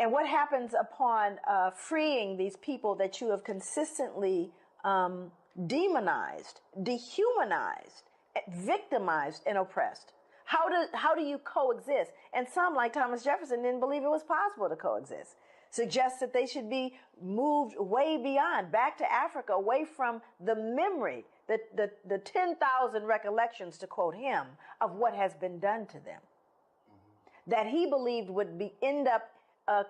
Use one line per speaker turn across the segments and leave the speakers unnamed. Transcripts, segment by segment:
And what happens upon freeing these people that you have consistently demonized, dehumanized, victimized, and oppressed? How do you coexist? And some, like Thomas Jefferson, didn't believe it was possible to coexist. Suggest that they should be moved way beyond, back to Africa, away from the memory, the 10,000 recollections, to quote him, of what has been done to them. That he believed would end up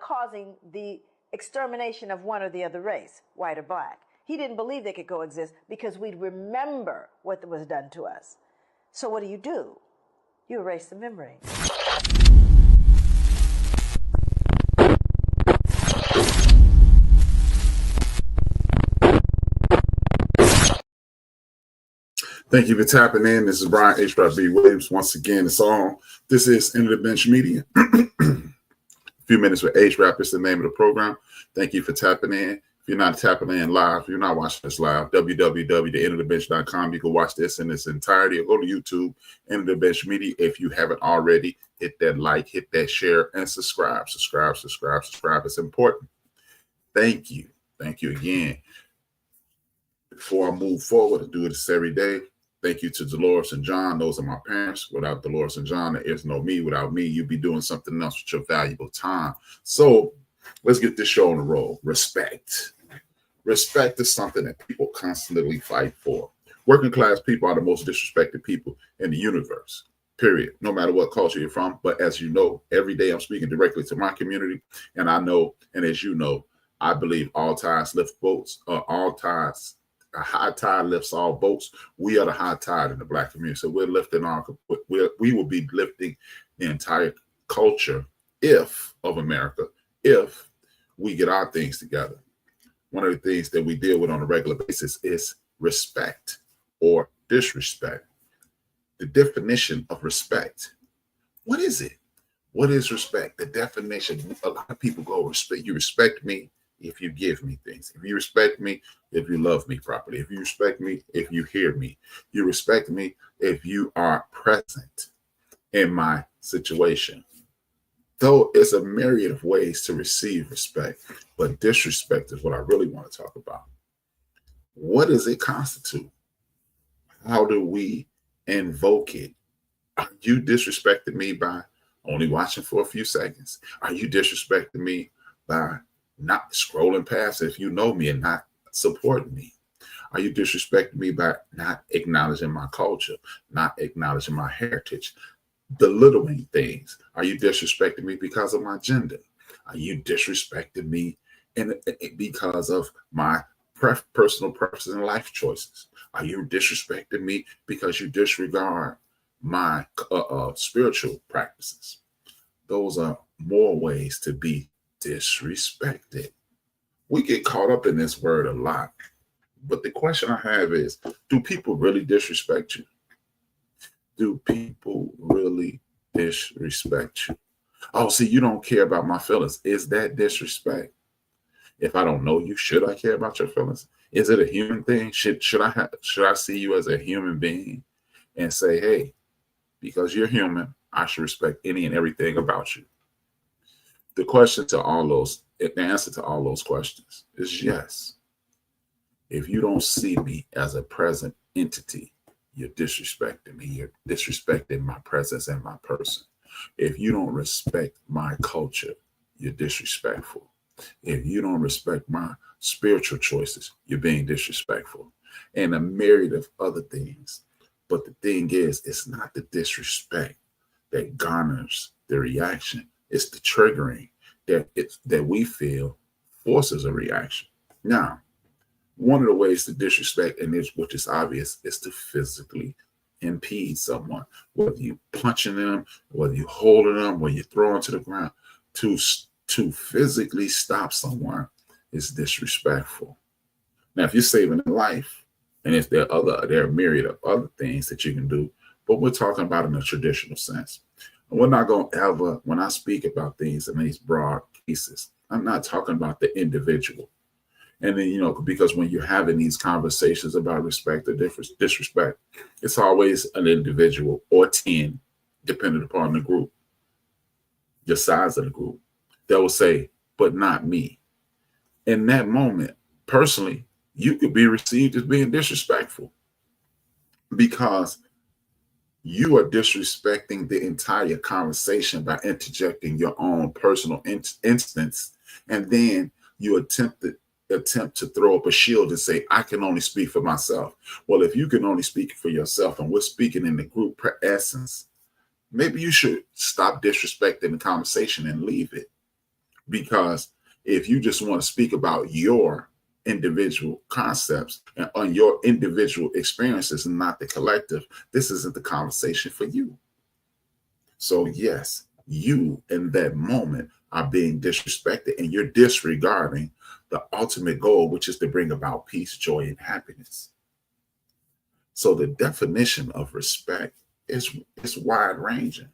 causing the extermination of one or the other race, white or black. He didn't believe they could coexist because we'd remember what was done to us. So what do? You erase the memory.
Thank you for tapping in. This is Brian HRap Williams. Once again, it's on. This is End of the Bench Media. A few minutes with HRap is the name of the program. Thank you for tapping in. If you're not tapping in live, if you're not watching this live, www.endofthebench.com. You can watch this in its entirety or go to YouTube, End of the Bench Media. If you haven't already, hit that like, hit that share, and subscribe. Subscribe. It's important. Thank you. Thank you again. Before I move forward, I do this every day. Thank you to Dolores and John. Those are my parents. Without Dolores and John, there is no me. Without me, you'd be doing something else with your valuable time. So let's get this show on the roll. Respect. Respect is something that people constantly fight for. Working class people are the most disrespected people in the universe, period. No matter what culture you're from. But as you know, every day I'm speaking directly to my community. And I know, and as you know, I believe all tides lift boats, a high tide lifts all boats. We are the high tide in the Black community. So we will be lifting the entire culture of America, if we get our things together. One of the things that we deal with on a regular basis is respect or disrespect. The definition of respect. What is it? What is respect? The definition. A lot of people go, you respect me if you give me things. If you respect me, if you love me properly. If you respect me, if you hear me. You respect me if you are present in my situation. Though it's a myriad of ways to receive respect, but disrespect is what I really want to talk about. What does it constitute? How do we invoke it? Are you disrespecting me by only watching for a few seconds? Are you disrespecting me by not scrolling past if you know me and not supporting me? Are you disrespecting me by not acknowledging my culture, not acknowledging my heritage, belittling things? Are you disrespecting me because of my gender? Are you disrespecting me because of my personal preferences and life choices? Are you disrespecting me because you disregard my spiritual practices? Those are more ways to be disrespected. We get caught up in this word a lot. But the question I have is, do people really disrespect you? Do people really disrespect you? Oh, see, you don't care about my feelings. Is that disrespect? If I don't know you, should I care about your feelings? Is it a human thing? Should I see you as a human being and say, hey, because you're human, I should respect any and everything about you? The answer to all those questions is yes. If you don't see me as a present entity, you're disrespecting me. You're disrespecting my presence and my person. If you don't respect my culture, you're disrespectful. If you don't respect my spiritual choices, you're being disrespectful. And a myriad of other things. But the thing is, it's not the disrespect that garners the reaction. It's the triggering that we feel forces a reaction. Now, one of the ways to disrespect, which is obvious, is to physically impede someone. Whether you punching them, whether you holding them, whether you throw them to the ground, to physically stop someone is disrespectful. Now, if you're saving a life, and if there are a myriad of other things that you can do, but we're talking about in a traditional sense. We're not going to ever, when I speak about things in these broad pieces, I'm not talking about the individual. And then, because when you're having these conversations about respect or disrespect, it's always an individual or 10, depending upon the group, the size of the group. They will say, but not me. In that moment, personally, you could be received as being disrespectful because you are disrespecting the entire conversation by interjecting your own personal instance, and then you attempt to throw up a shield and say, I can only speak for myself. Well, if you can only speak for yourself and we're speaking in the group per essence, maybe you should stop disrespecting the conversation and leave it. Because if you just want to speak about your individual concepts and on your individual experiences and not the collective, this isn't the conversation for you. So yes, you in that moment are being disrespected and you're disregarding the ultimate goal, which is to bring about peace, joy, and happiness. So the definition of respect is wide ranging.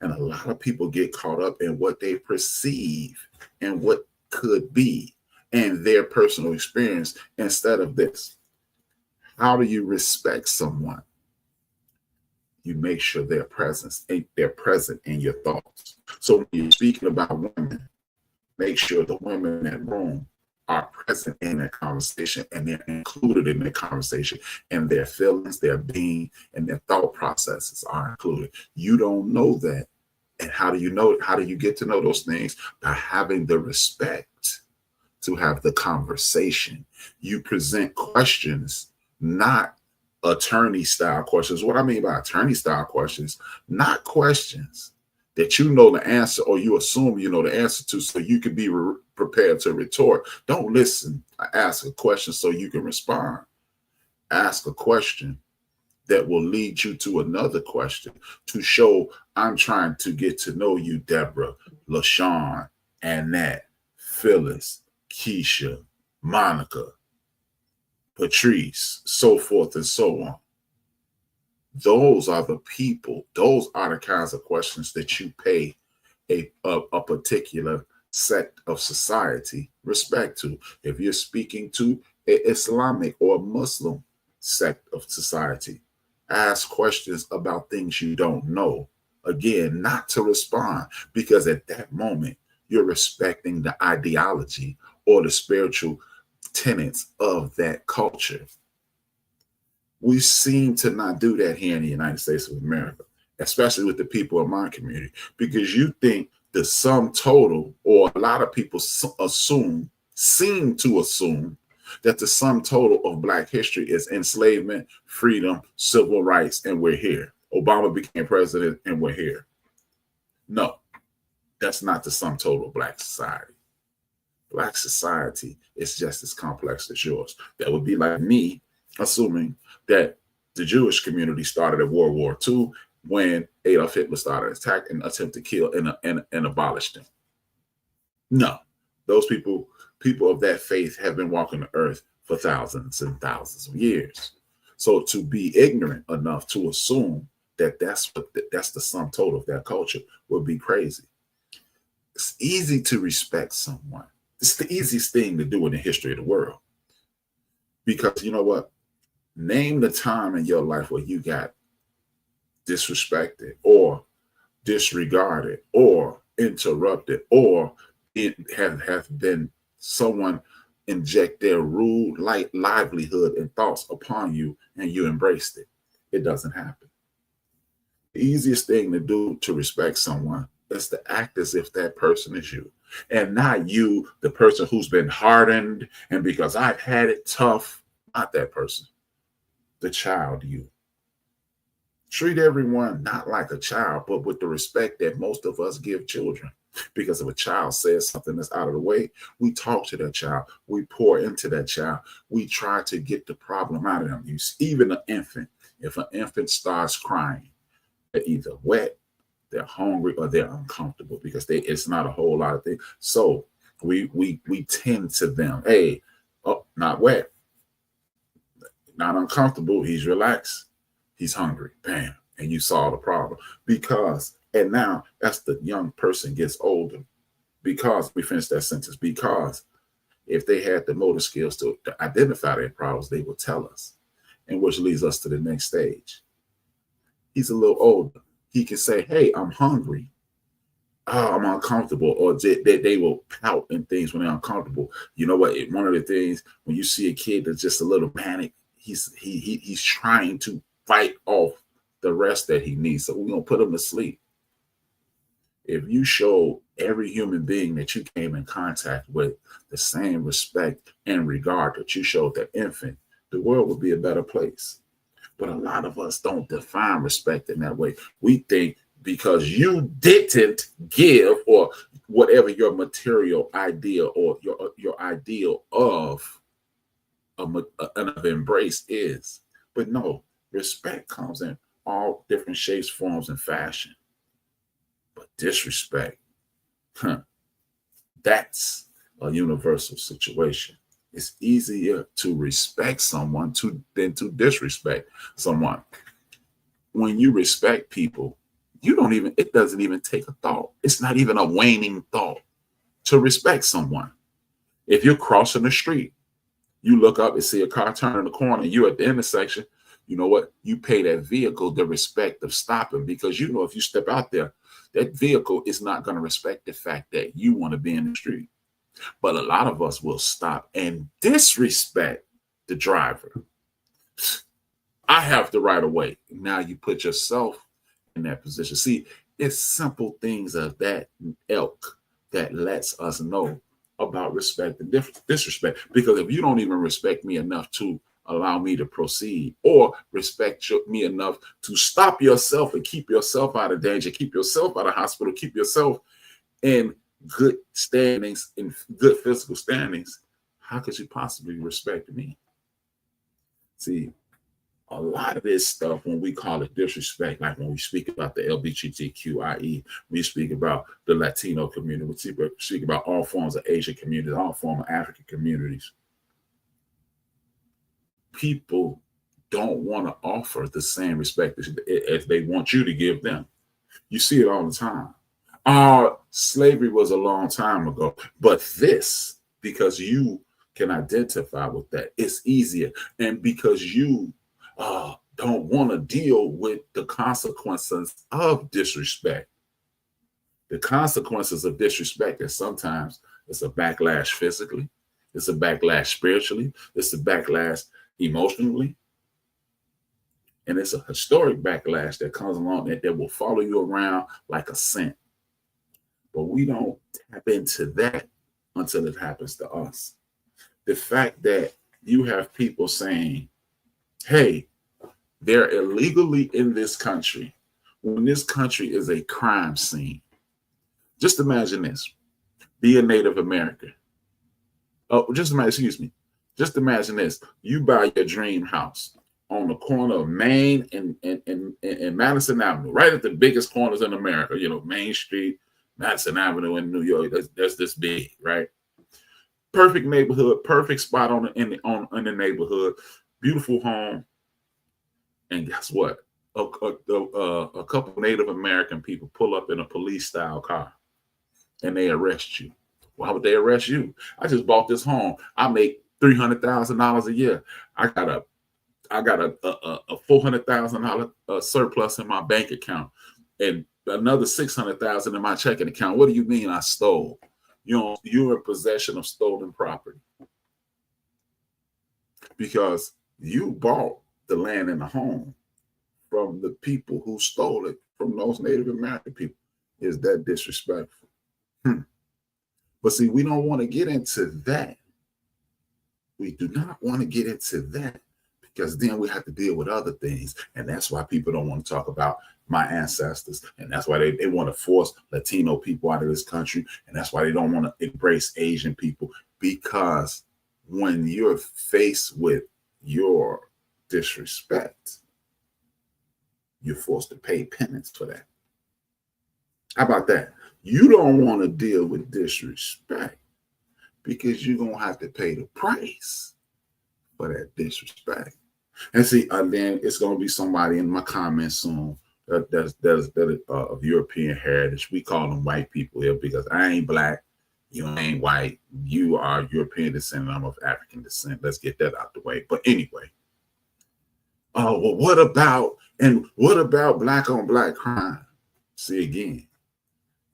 And a lot of people get caught up in what they perceive and what could be and their personal experience instead of this. How do you respect someone? You make sure they're present in your thoughts. So when you're speaking about women, make sure the women in that room are present in that conversation and they're included in the conversation, and their feelings, their being, and their thought processes are included. You don't know that. And how do you know it? How do you get to know those things? By having the respect to have the conversation. You present questions, not attorney style questions. What I mean by attorney style questions, not questions that you know the answer or you assume you know the answer to so you can be prepared to retort. Don't listen. Ask a question so you can respond. Ask a question that will lead you to another question to show I'm trying to get to know you, Deborah, LaShawn, Annette, Phyllis, Keisha, Monica, Patrice, so forth and so on. Those are the people. Those are the kinds of questions that you pay a particular sect of society respect to. If you're speaking to an Islamic or Muslim sect of society, ask questions about things you don't know. Again, not to respond, because at that moment, you're respecting the ideology or the spiritual tenets of that culture. We seem to not do that here in the United States of America, especially with the people of my community, because you think the sum total, or a lot of people seem to assume that the sum total of Black history is enslavement, freedom, civil rights, and we're here. Obama became president and we're here. No, that's not the sum total of Black society. Black society is just as complex as yours. That would be like me assuming that the Jewish community started at World War II when Adolf Hitler started an attack and attempt to kill and abolish them. No, those people of that faith have been walking the earth for thousands and thousands of years. So to be ignorant enough to assume that that's the sum total of that culture would be crazy. It's easy to respect someone. It's the easiest thing to do in the history of the world. Because you know what? Name the time in your life where you got disrespected or disregarded or interrupted, or it have been someone inject their rude light livelihood and thoughts upon you and you embraced it. It doesn't happen. The easiest thing to do to respect someone is to act as if that person is you, and not you, the person who's been hardened and because I've had it tough. Not that person. The child you. Treat everyone not like a child, but with the respect that most of us give children. Because if a child says something that's out of the way, we talk to that child. We pour into that child. We try to get the problem out of them. Even an infant, if an infant starts crying, they're either wet, they're hungry, or they're uncomfortable because it's not a whole lot of things. So we tend to them. Hey, oh, not wet, not uncomfortable. He's relaxed. He's hungry. Bam. And you solve the problem. And now as the young person gets older, because we finished that sentence, because if they had the motor skills to identify their problems, they will tell us. And which leads us to the next stage. He's a little older. He can say, hey, I'm hungry. oh, I'm uncomfortable, or they will pout and things when they're uncomfortable. You know what? One of the things when you see a kid that's just a little manic, he's trying to fight off the rest that he needs. So we're gonna put him to sleep. If you show every human being that you came in contact with the same respect and regard that you showed that infant, the world would be a better place. But a lot of us don't define respect in that way. We think because you didn't give, or whatever your material idea or your ideal of an embrace is. But no, respect comes in all different shapes, forms, and fashion. But disrespect, that's a universal situation. It's easier to respect someone than to disrespect someone. When you respect people, it doesn't even take a thought. It's not even a waning thought to respect someone. If you're crossing the street, you look up and see a car turning the corner, and you're at the intersection, you know what? You pay that vehicle the respect of stopping, because you know if you step out there, that vehicle is not going to respect the fact that you want to be in the street. But a lot of us will stop and disrespect the driver. I have the right of way. Now you put yourself in that position. See, it's simple things of that ilk that lets us know about respect and disrespect. Because if you don't even respect me enough to allow me to proceed, or respect me enough to stop yourself and keep yourself out of danger, keep yourself out of hospital, keep yourself in good standings, in good physical standings, how could you possibly respect me? See, a lot of this stuff, when we call it disrespect, like when we speak about the LGBTQIE, we speak about the Latino community, we speak about all forms of Asian communities, all forms of African communities. People don't want to offer the same respect as they want you to give them. You see it all the time. Slavery was a long time ago, but this, because you can identify with that, it's easier. And because you don't want to deal with the consequences of disrespect. The consequences of disrespect is sometimes it's a backlash physically, it's a backlash spiritually, it's a backlash emotionally, and it's a historic backlash that comes along that will follow you around like a scent. But we don't tap into that until it happens to us. The fact that you have people saying, hey, they're illegally in this country when this country is a crime scene. Just imagine this. Be a Native American. Just imagine this. You buy your dream house on the corner of Main and Madison Avenue, right at the biggest corners in America, Main Street, Madison Avenue in New York. That's this big, right? Perfect neighborhood, perfect spot in the neighborhood, beautiful home. And guess what? A couple of Native American people pull up in a police-style car, and they arrest you. Why would they arrest you? I just bought this home. I make $300,000 a year. I got a $400,000 surplus in my bank account, and another $600,000 in my checking account. What do you mean I stole? You're in possession of stolen property because you bought the land and the home from the people who stole it from those Native American people. Is that disrespectful? But see, we don't want to get into that. We do not want to get into that because then we have to deal with other things. And that's why people don't want to talk about my ancestors. And that's why they want to force Latino people out of this country. And that's why they don't want to embrace Asian people, because when you're faced with your disrespect, you're forced to pay penance for that. How about that? You don't want to deal with disrespect because you're going to have to pay the price for that disrespect. And see, then it's going to be somebody in my comments soon that's of European heritage. We call them white people here because I ain't black. You ain't white. You are European descent. I'm of African descent. Let's get that out the way. But anyway. Well, what about black on black crime? See, again,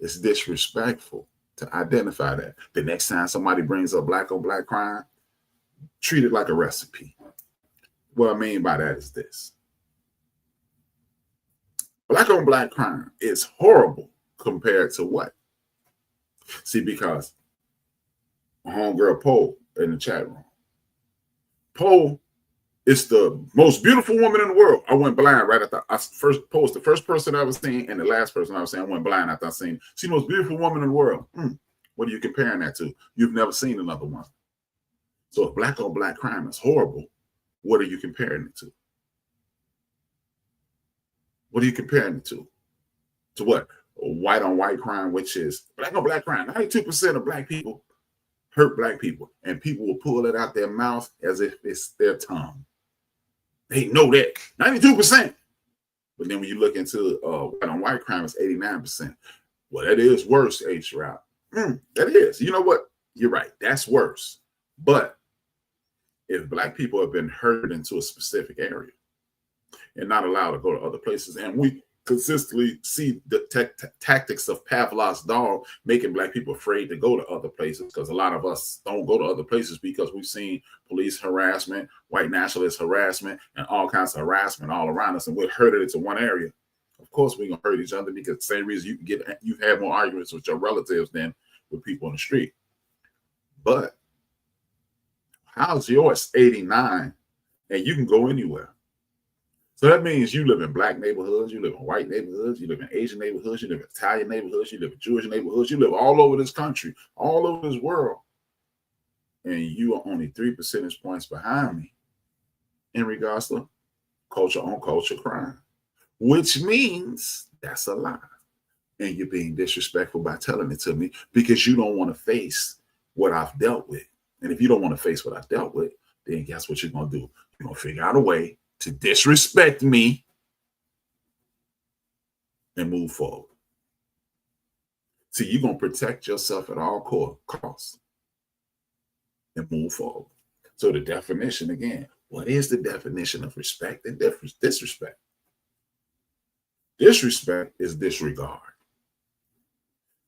It's disrespectful to identify that. The next time somebody brings up black on black crime, treat it like a recipe. What I mean by that is this. Black on black crime is horrible compared to what? See, because homegirl Poe in the chat room. Poe is the most beautiful woman in the world. I went blind right after I first posted. The first person I was seeing and the last person I was seeing, I went blind after I seen. She's the most beautiful woman in the world. What are you comparing that to? You've never seen another one. So if black on black crime is horrible, what are you comparing it to? What are you comparing it to? To what? White on white crime, which is black on black crime. 92% of black people hurt black people, and people will pull it out their mouth as if it's their tongue. They know that 92%. But then when you look into white on white crime, it's 89%. Well, that is worse, HRap. That is. You know what? You're right. That's worse. But if black people have been hurt into a specific area and not allowed to go to other places, and we consistently see the tactics of Pavlov's dog making black people afraid to go to other places, because a lot of us don't go to other places because we've seen police harassment, white nationalist harassment, and all kinds of harassment all around us, and we're herded into one area. Of course, we're gonna hurt each other, because the same reason you've had more arguments with your relatives than with people on the street. But how's yours 89 and you can go anywhere? So that means you live in black neighborhoods, you live in white neighborhoods, you live in Asian neighborhoods, you live in Italian neighborhoods, you live in Jewish neighborhoods, you live all over this country, all over this world. And you are only 3 percentage points behind me in regards to culture on culture crime, which means that's a lie. And you're being disrespectful by telling it to me because you don't want to face what I've dealt with. And if you don't want to face what I've dealt with, then guess what you're going to do? You're going to figure out a way to disrespect me and move forward. See, you're going to protect yourself at all costs and move forward. So the definition again, what is the definition of respect and disrespect? Disrespect is disregard.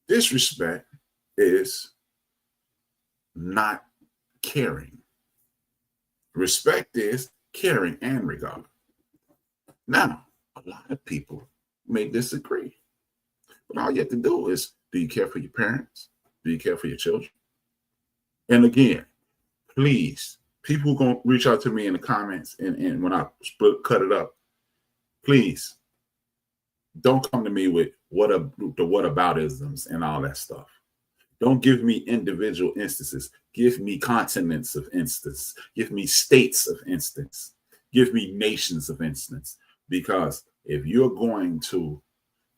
Disrespect is not caring. Respect is caring and regard. Now, a lot of people may disagree, but all you have to do is, do you care for your parents? Do you care for your children? And again, please, people who are going to reach out to me in the comments and when I cut it up, please don't come to me with the whataboutisms and all that stuff. Don't give me individual instances. Give me continents of instance. Give me states of instance. Give me nations of instance. Because if you're going to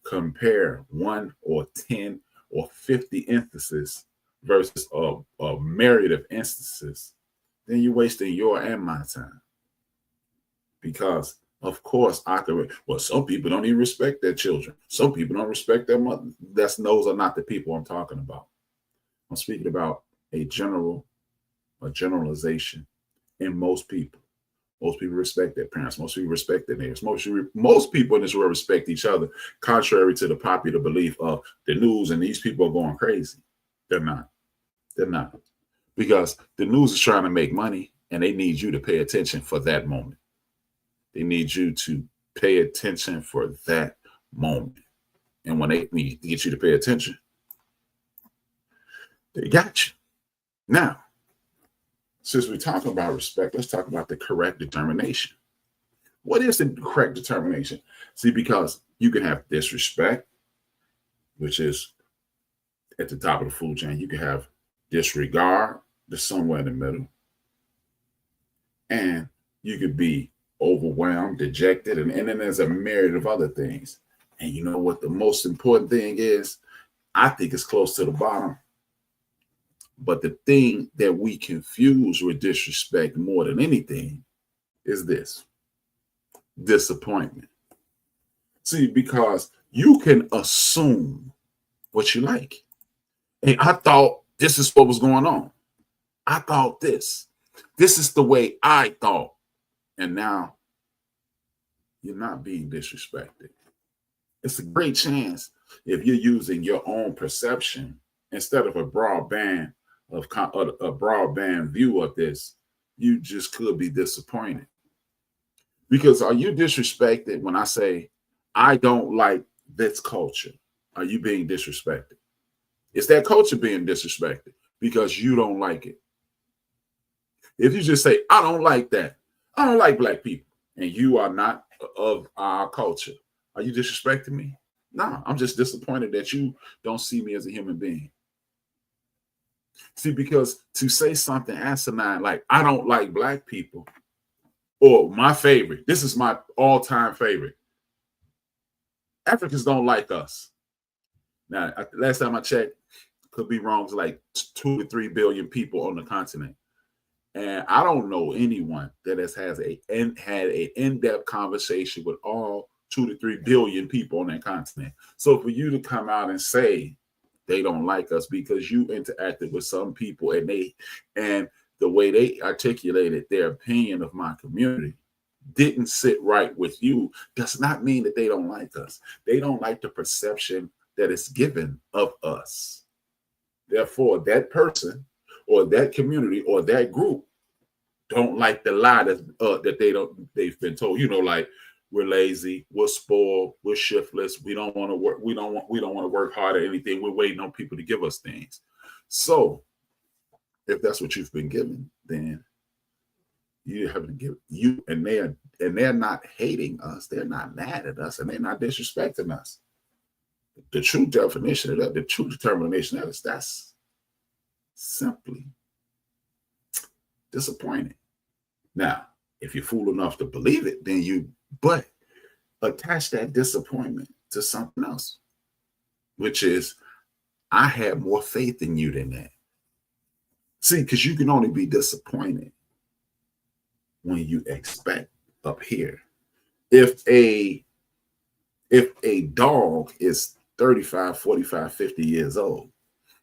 compare 1 or 10 or 50 instances versus a myriad of instances, then you're wasting your and my time. Because of course, some people don't even respect their children. Some people don't respect their mother. Those are not the people I'm talking about. I'm speaking about a generalization in most people. Most people respect their parents. Most people respect their neighbors. Most people in this world respect each other, contrary to the popular belief of the news and these people are going crazy. They're not. They're not. Because the news is trying to make money and they need you to pay attention for that moment. They need you to pay attention for that moment. And when they need to get you to pay attention, they got you. Now, since we're talking about respect, let's talk about the correct determination. What is the correct determination? See, because you can have disrespect, which is at the top of the food chain. You can have disregard, that's somewhere in the middle. And you could be overwhelmed, dejected, and then there's a myriad of other things. And you know what the most important thing is? I think it's close to the bottom. But the thing that we confuse with disrespect more than anything is this: disappointment. See, because you can assume what you like. Hey, I thought this is what was going on. I thought this. This is the way I thought. And now you're not being disrespected. It's a great chance if you're using your own perception instead of a broadband view of this, you just could be disappointed. Because are you disrespected when I say I don't like this culture? Are you being disrespected? Is that culture being disrespected because you don't like it? If you just say, I don't like that, I don't like black people, and you are not of our culture, are you disrespecting me? No, I'm just disappointed that you don't see me as a human being. See, because to say something asinine like, I don't like black people, or my favorite, this is my all-time favorite, Africans don't like us. Now, last time I checked, could be wrong, it's like 2 to 3 billion people on the continent. And I don't know anyone that had an in-depth conversation with all 2 to 3 billion people on that continent. So for you to come out and say they don't like us because you interacted with some people and the way they articulated their opinion of my community didn't sit right with you, does not mean that they don't like us. They don't like the perception that is given of us. Therefore, that person or that community or that group don't like the lie that they've been told. Like, we're lazy, we're spoiled, we're shiftless, we don't want to work, we don't want to work hard at anything. We're waiting on people to give us things. So if that's what you've been given, then you haven't given you, and they're not hating us, they're not mad at us, and they're not disrespecting us. The true definition of that, the true determination of that, that's simply disappointing. Now, if you're fool enough to believe it, then but attach that disappointment to something else, which is, I had more faith in you than that. See, because you can only be disappointed when you expect up here. If a dog is 35, 45, 50 years old,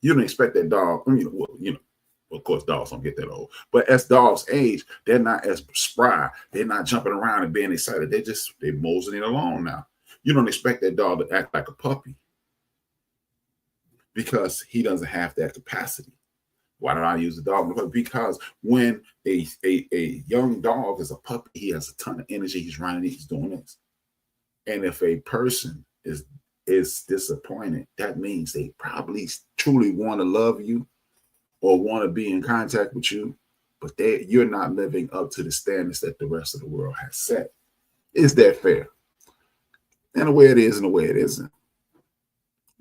you don't expect that dog, of course, dogs don't get that old, but as dogs age, they're not as spry. They're not jumping around and being excited. They're moseying along now. You don't expect that dog to act like a puppy because he doesn't have that capacity. Why don't I use the dog? Because when a young dog is a puppy, he has a ton of energy. He's running, he's doing this. And if a person is disappointed, that means they probably truly want to love you or want to be in contact with you, but you're not living up to the standards that the rest of the world has set. Is that fair? And the way it is and the way it isn't.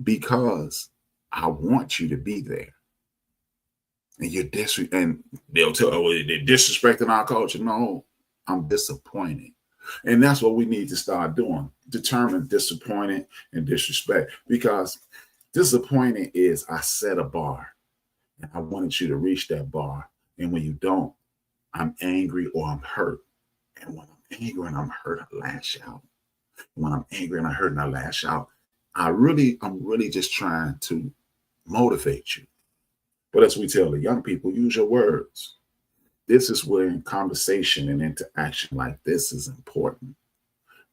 Because I want you to be there. And and they'll tell, they're disrespecting our culture. No, I'm disappointed. And that's what we need to start doing. Determine disappointed and disrespect. Because disappointed is, I set a bar and I wanted you to reach that bar. And when you don't, I'm angry or I'm hurt. And when I'm angry and I'm hurt, I lash out. When I'm angry and I hurt and I lash out, I'm really just trying to motivate you. But as we tell the young people, use your words. This is where conversation and interaction like this is important,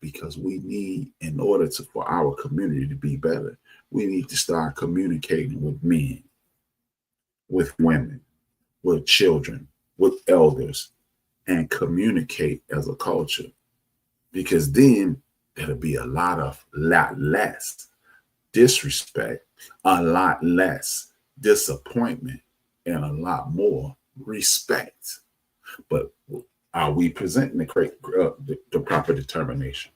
because we need, in order for our community to be better, we need to start communicating with men, with women, with children, with elders, and communicate as a culture. Because then there'll be a lot less disrespect, a lot less disappointment, and a lot more respect. But are we presenting the proper determination?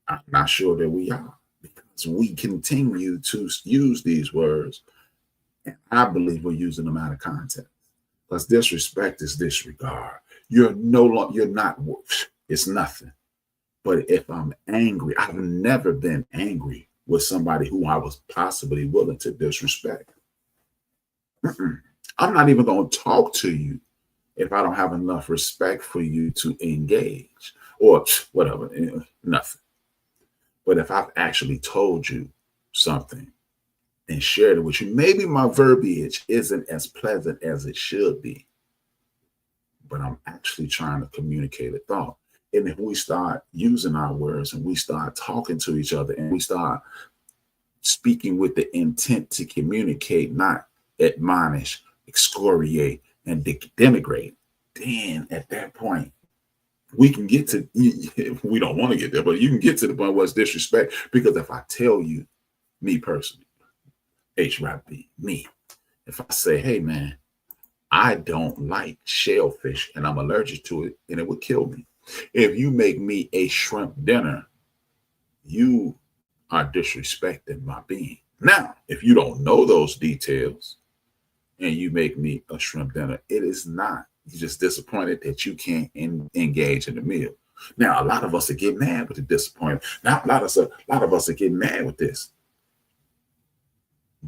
I'm not sure that we are, because we continue to use these words, and I believe we're using them out of context. Because disrespect is disregard. You're not, it's nothing. But if I'm angry, I've never been angry with somebody who I was possibly willing to disrespect. I'm not even going to talk to you if I don't have enough respect for you to engage, or whatever, nothing. But if I've actually told you something and shared it with you, maybe my verbiage isn't as pleasant as it should be, but I'm actually trying to communicate a thought. And if we start using our words and we start talking to each other and we start speaking with the intent to communicate, not admonish, excoriate, and denigrate, then at that point, we can get to, we don't want to get there, but you can get to the point where it's disrespect. Because if I tell you, me personally, HRap, me, if I say, hey man, I don't like shellfish and I'm allergic to it and it would kill me. If you make me a shrimp dinner, you are disrespecting my being. Now, if you don't know those details and you make me a shrimp dinner, it is not. You're just disappointed that you can't engage in the meal. Now, a lot of us are getting mad with the disappointment. Now, a lot of us are getting mad with this.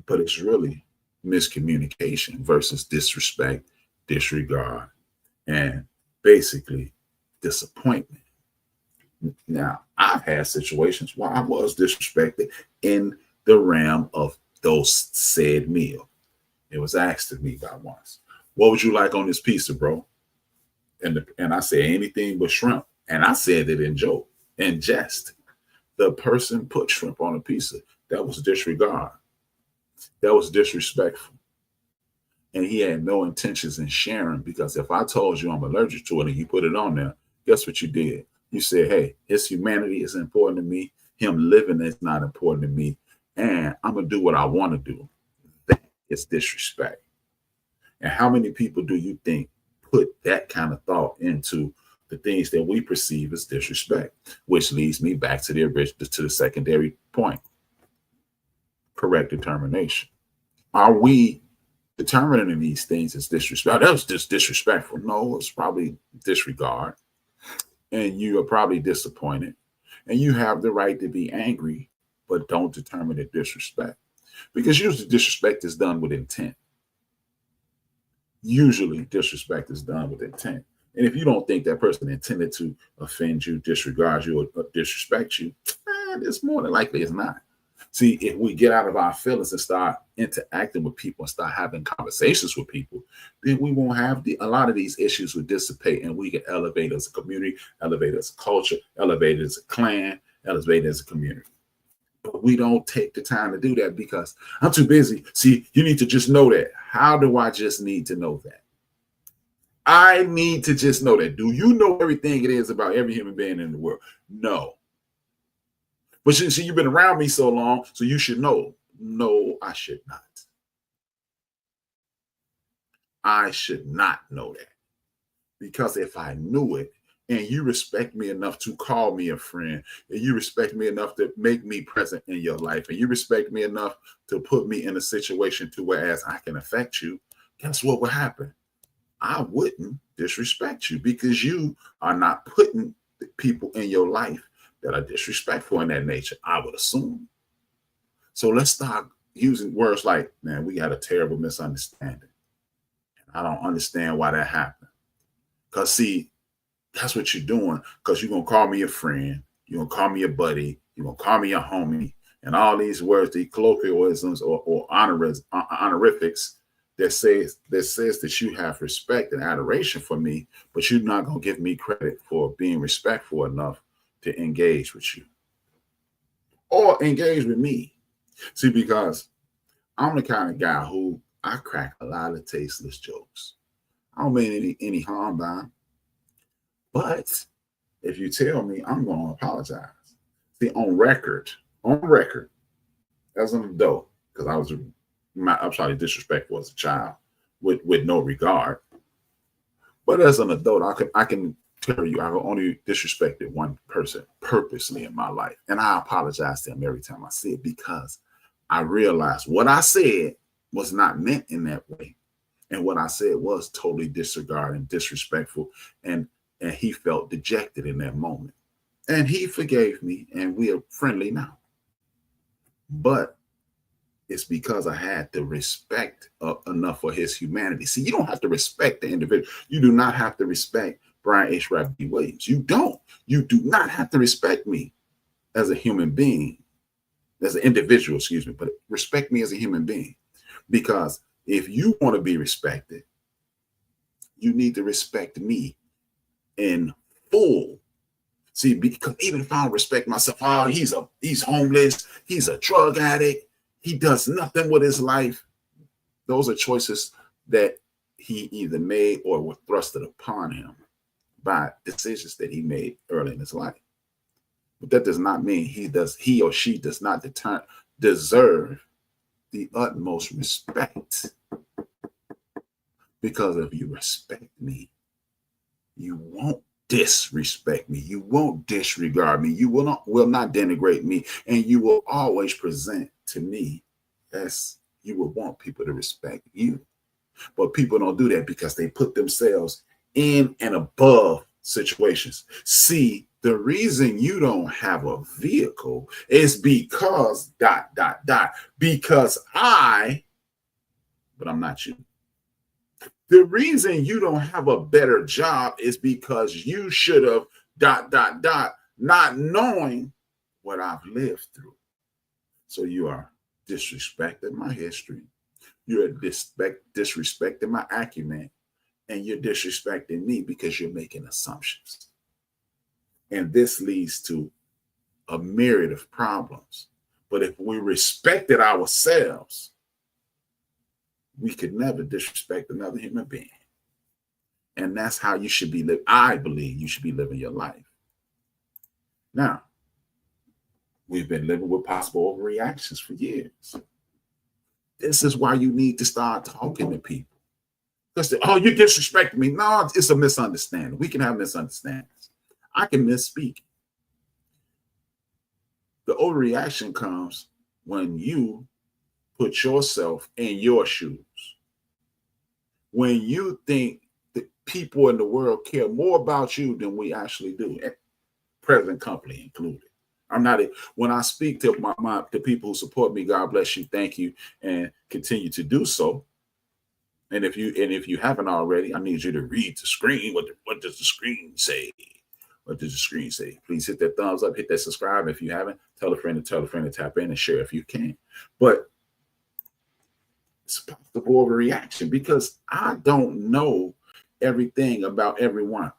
But it's really miscommunication versus disrespect, disregard, and basically disappointment. Now, I've had situations where I was disrespected in the realm of those said meal. It was asked of me by once, what would you like on this pizza, bro? And I said anything but shrimp. And I said it in joke, in jest. The person put shrimp on a pizza. That was disregard. That was disrespectful. And he had no intentions in sharing, because if I told you I'm allergic to it and you put it on there, guess what you did? You said, hey, his humanity is important to me. Him living is not important to me. And I'm going to do what I want to do. That is disrespect. And how many people do you think put that kind of thought into the things that we perceive as disrespect? Which leads me back to the secondary point. Correct determination. Are we determining these things as disrespect? That was just disrespectful. No, it's probably disregard. And you are probably disappointed. And you have the right to be angry, but don't determine it disrespect. Because usually disrespect is done with intent. Usually disrespect is done with intent. And if you don't think that person intended to offend you, disregard you, or disrespect you, it's more than likely it's not. See, if we get out of our feelings and start interacting with people and start having conversations with people, then we won't have a lot of these issues will dissipate, and we can elevate as a community, elevate as a culture, elevate as a clan, elevate as a community. But we don't take the time to do that because I'm too busy. See, you need to just know that. How do I just need to know that? I need to just know that. Do you know everything it is about every human being in the world? No. But see, you've been around me so long, so you should know. No, I should not. I should not know that. Because if I knew it, and you respect me enough to call me a friend, and you respect me enough to make me present in your life, and you respect me enough to put me in a situation to whereas I can affect you, guess what would happen? I wouldn't disrespect you because you are not putting the people in your life that are disrespectful in that nature, I would assume. So let's start using words like, man, we got a terrible misunderstanding. I don't understand why that happened. Because see, that's what you're doing, because you're going to call me a friend, you're going to call me a buddy, you're going to call me a homie, and all these words, the colloquialisms or honorifics that says that you have respect and adoration for me, but you're not going to give me credit for being respectful enough to engage with you or engage with me. See, because I'm the kind of guy who I crack a lot of tasteless jokes. I don't mean any harm by them. But if you tell me, I'm going to apologize. See, on record, as an adult, because I was probably disrespectful as a child with no regard. But as an adult, I can tell you, I've only disrespected one person purposely in my life. And I apologize to him every time I see it, because I realized what I said was not meant in that way. And what I said was totally disregard and disrespectful. And he felt dejected in that moment. And he forgave me, and we are friendly now. But it's because I had the respect enough for his humanity. See, you don't have to respect the individual. You do not have to respect Brian HRap B. Williams. You don't. You do not have to respect me as a human being, as an individual, excuse me, but respect me as a human being. Because if you want to be respected, you need to respect me in full See, because even if I don't respect myself, oh, he's homeless, he's a drug addict, he does nothing with his life. Those are choices that he either made or were thrusted upon him by decisions that he made early in his life. But that does not mean he or she does not deserve the utmost respect. Because if you respect me, you won't disrespect me. You won't disregard me. You will not denigrate me. And you will always present to me as you would want people to respect you. But people don't do that because they put themselves in and above situations. See, the reason you don't have a vehicle is because ... because but I'm not you. The reason you don't have a better job is because you should have ... not knowing what I've lived through. So you are disrespecting my history. You're disrespecting my acumen, and you're disrespecting me because you're making assumptions. And this leads to a myriad of problems. But if we respected ourselves, we could never disrespect another human being. And that's how you should be living. I believe you should be living your life. Now, we've been living with possible overreactions for years. This is why you need to start talking to people. Because oh, you disrespect me. No, it's a misunderstanding. We can have misunderstandings. I can misspeak. The overreaction comes when you put yourself in your shoes. When you think that people in the world care more about you than we actually do, present company included. When I speak to the people who support me, God bless you, thank you, and continue to do so. And if you haven't already, I need you to read the screen. What does the screen say? What does the screen say? Please hit that thumbs up, hit that subscribe if you haven't. Tell a friend to tap in and share if you can. But it's a possible overreaction because I don't know everything about everyone.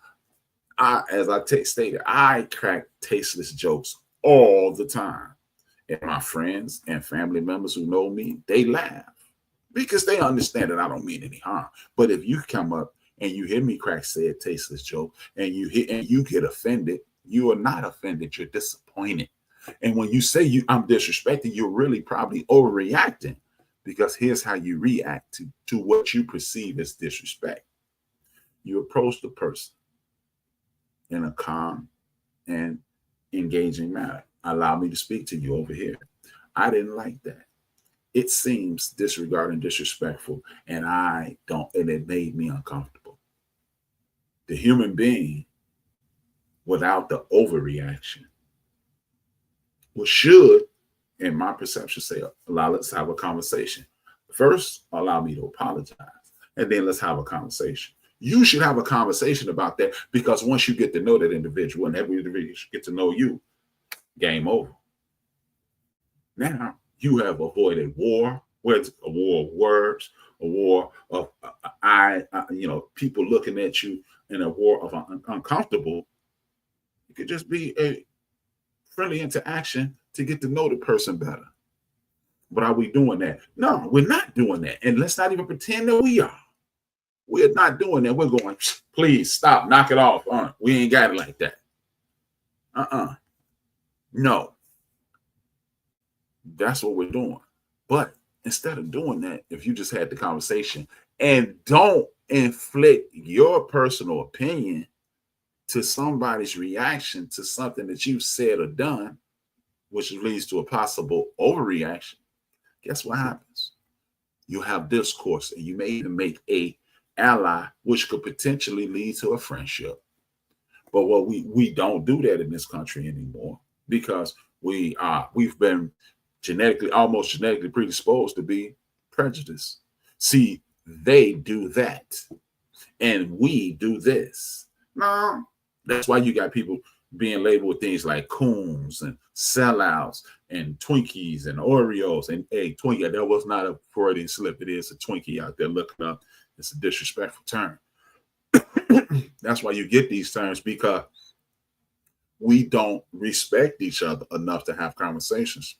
As I stated, I crack tasteless jokes all the time. And my friends and family members who know me, they laugh because they understand that I don't mean any harm. But if you come up and you hear me crack said tasteless joke and you get offended, you are not offended, you're disappointed. And when you say I'm disrespecting, you're really probably overreacting because here's how you react to what you perceive as disrespect. You approach the person in a calm and engaging manner. Allow me to speak to you over here. I didn't like that. It seems disregarding, disrespectful, and it made me uncomfortable. The human being, without the overreaction, should, in my perception, say, let's have a conversation. First, allow me to apologize, and then let's have a conversation. You should have a conversation about that because once you get to know that individual and every individual should get to know you, game over. Now you have avoided war, whether it's a war of words, a war of people looking at you in a war of uncomfortable. It could just be a friendly interaction to get to know the person better. But are we doing that? No, we're not doing that. And let's not even pretend that we are. We're not doing that. We're going, please stop, knock it off. We ain't got it like that. No. That's what we're doing. But instead of doing that, if you just had the conversation and don't inflict your personal opinion to somebody's reaction to something that you said or done, which leads to a possible overreaction, guess what happens? You have discourse and you may even make a ally, which could potentially lead to a friendship. But what we don't do that in this country anymore because we've been almost genetically predisposed to be prejudiced. See, they do that and we do this. No, that's why you got people being labeled with things like coons and sellouts and Twinkies and Oreos. And hey, Twinkie, that was not a Freudian slip. It is a Twinkie out there looking up. It's a disrespectful term. That's why you get these terms, because We don't respect each other enough to have conversations.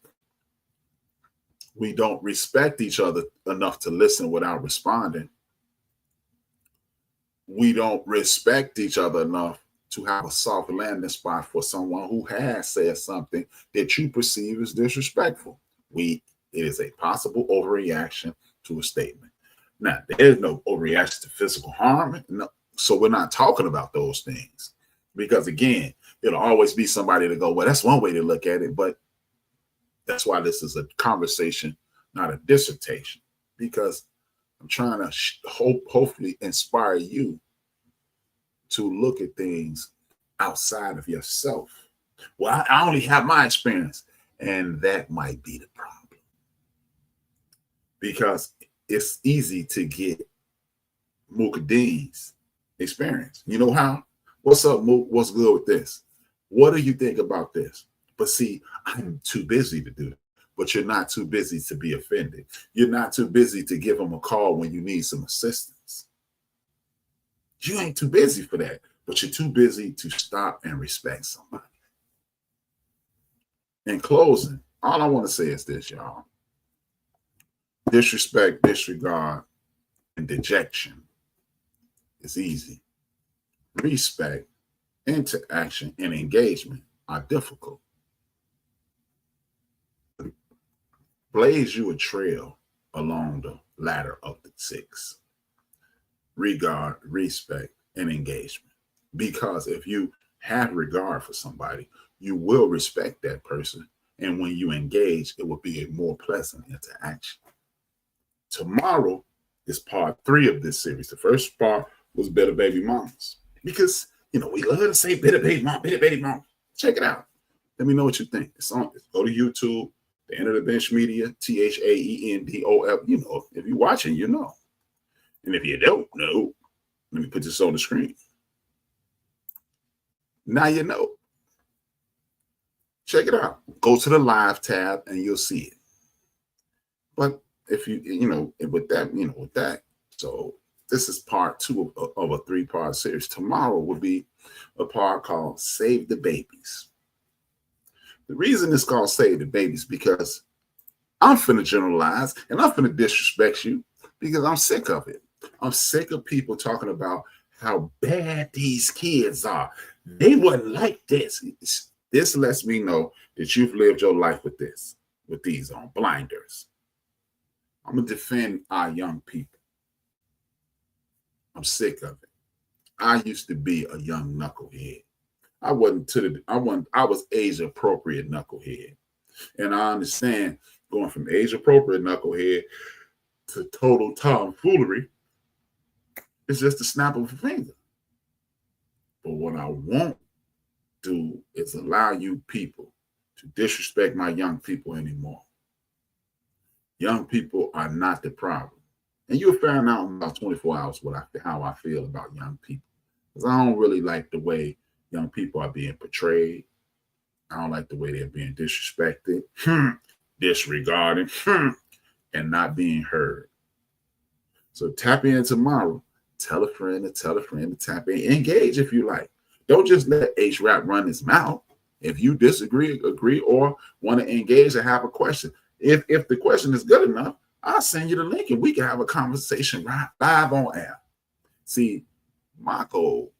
We don't respect each other enough to listen without responding. We don't respect each other enough to have a soft landing spot for someone who has said something that you perceive as disrespectful. It is a possible overreaction to a statement. Now, there's no overreaction to physical harm. No, so we're not talking about those things. Because again, it'll always be somebody to go, well, that's one way to look at it. But that's why this is a conversation, not a dissertation. Because I'm trying to hopefully inspire you to look at things outside of yourself. Well, I only have my experience. And that might be the problem. Because it's easy to get Mukadeen's experience. You know how? What's up, Mook? What's good with this? What do you think about this? But see, I'm too busy to do it. But you're not too busy to be offended. You're not too busy to give them a call when you need some assistance. You ain't too busy for that, but you're too busy to stop and respect somebody. In closing, all I want to say is this, y'all. Disrespect, disregard, and dejection is easy. Respect, interaction, and engagement are difficult. Blaze you a trail along the ladder of the 6. Regard, respect, and engagement. Because if you have regard for somebody, you will respect that person. And when you engage, it will be a more pleasant interaction. Tomorrow is part 3 of this series. The first part was Better Baby Mamas. Because, we love to say Better Baby Mom, Better Baby Mom. Check it out. Let me know what you think. It's on. Go to YouTube, the End of the Bench Media, THAENDOL. If you're watching, you know. And if you don't know, let me put this on the screen. Now you know. Check it out. Go to the live tab and you'll see it. But if with that. So this is part 2 of a 3-part series. Tomorrow will be a part called Save the Babies. The reason it's called Save the Babies because I'm finna generalize and I'm finna disrespect you because I'm sick of it. I'm sick of people talking about how bad these kids are. They wasn't like this. This lets me know that you've lived your life with these on blinders. I'm going to defend our young people. I'm sick of it. I used to be a young knucklehead. I was age appropriate knucklehead. And I understand going from age appropriate knucklehead to total tomfoolery is just a snap of a finger. But what I won't do is allow you people to disrespect my young people anymore. Young people are not the problem. And you'll find out in about 24 hours how I feel about young people. Because I don't really like the way young people are being portrayed. I don't like the way they're being disrespected, disregarded, and not being heard. So tap in tomorrow. Tell a friend to tap in. Engage if you like. Don't just let HRap run his mouth. If you disagree, agree, or want to engage and have a question. If the question is good enough, I'll send you the link and we can have a conversation live on air. See, my goal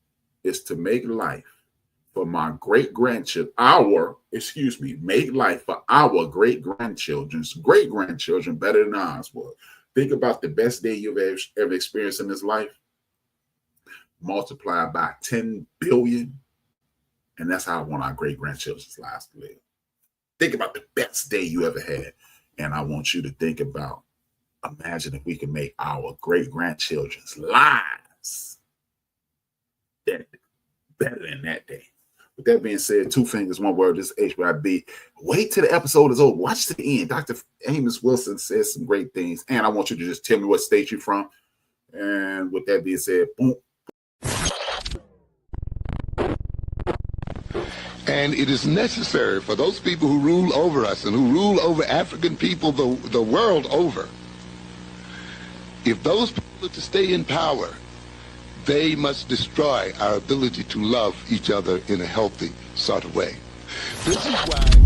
is to make life for my great-grandchildren, make life for our great-grandchildren's great-grandchildren better than ours was. Think about the best day you've ever experienced in this life. Multiply by 10 billion. And that's how I want our great-grandchildren's lives to live. Think about the best day you ever had. And I want you to think about, imagine if we could make our great-grandchildren's lives better than that day. With that being said, 2 fingers, 1 word, this is HRap. Wait till the episode is over. Watch to the end. Dr. Amos Wilson says some great things. And I want you to just tell me what state you're from. And with that being said, boom.
And it is necessary for those people who rule over us and who rule over African people the world over, if those people are to stay in power, they must destroy our ability to love each other in a healthy sort of way. This is why